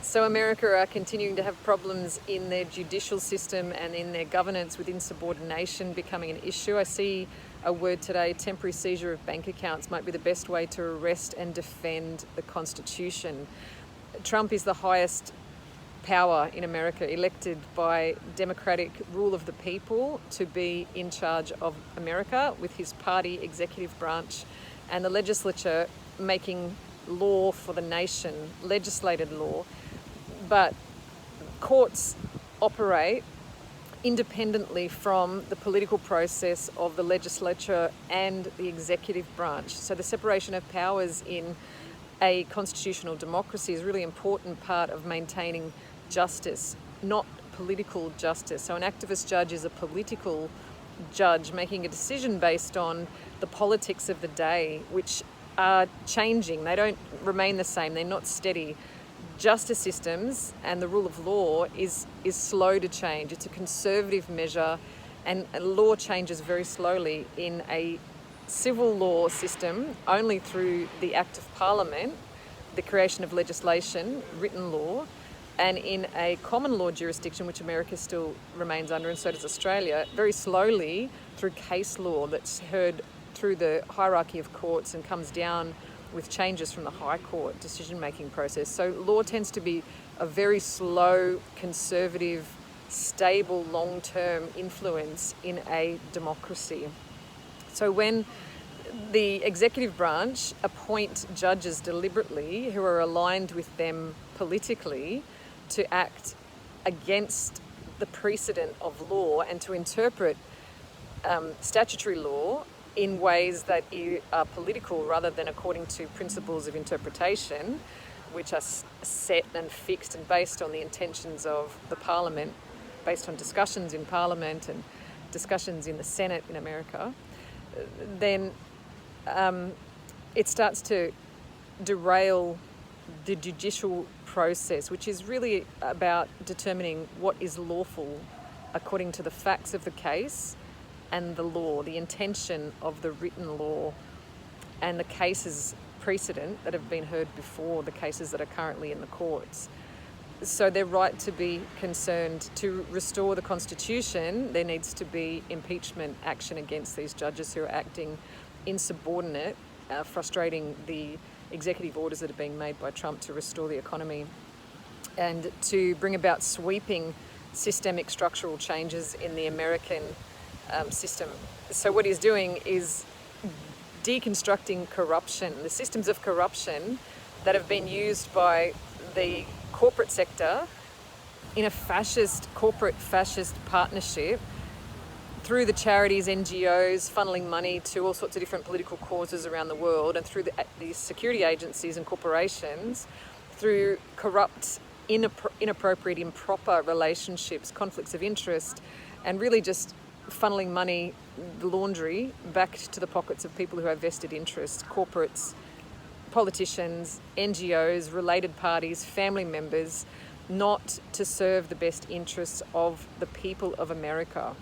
So America are continuing to have problems in their judicial system and in their governance, with insubordination becoming an issue. I see a word today, temporary seizure of bank accounts might be the best way to arrest and defend the Constitution. Trump is the highest power in America, elected by democratic rule of the people to be in charge of America, with his party executive branch and the legislature making law for the nation, legislated law. But courts operate independently from the political process of the legislature and the executive branch. So the separation of powers in a constitutional democracy is a really important part of maintaining justice, not political justice. So an activist judge is a political judge making a decision based on the politics of the day, which are changing. They don't remain the same. They're not steady. Justice systems and the rule of law is slow to change. It's a conservative measure, and law changes very slowly. In a civil law system, only through the act of parliament, the creation of legislation, written law, and in a common law jurisdiction, which America still remains under, and so does Australia, very slowly through case law that's heard through the hierarchy of courts and comes down with changes from the High Court decision-making process. So law tends to be a very slow, conservative, stable, long-term influence in a democracy. So when the executive branch appoint judges deliberately who are aligned with them politically to act against the precedent of law and to interpret statutory law in ways that are political rather than according to principles of interpretation, which are set and fixed and based on the intentions of the Parliament, based on discussions in Parliament and discussions in the Senate in America, then it starts to derail the judicial process, which is really about determining what is lawful according to the facts of the case and the law, the intention of the written law, and the cases precedent that have been heard before, the cases that are currently in the courts. So they're right to be concerned. To restore the Constitution, there needs to be impeachment action against these judges who are acting insubordinate, frustrating the executive orders that are being made by Trump to restore the economy, and to bring about sweeping systemic structural changes in the American system. So what he's doing is deconstructing corruption, the systems of corruption that have been used by the corporate sector in a corporate fascist partnership through the charities, NGOs, funneling money to all sorts of different political causes around the world, and through the security agencies and corporations, through corrupt, inappropriate, improper relationships, conflicts of interest, and really just funneling money, laundry, back to the pockets of people who have vested interests, corporates, politicians, NGOs, related parties, family members, not to serve the best interests of the people of America.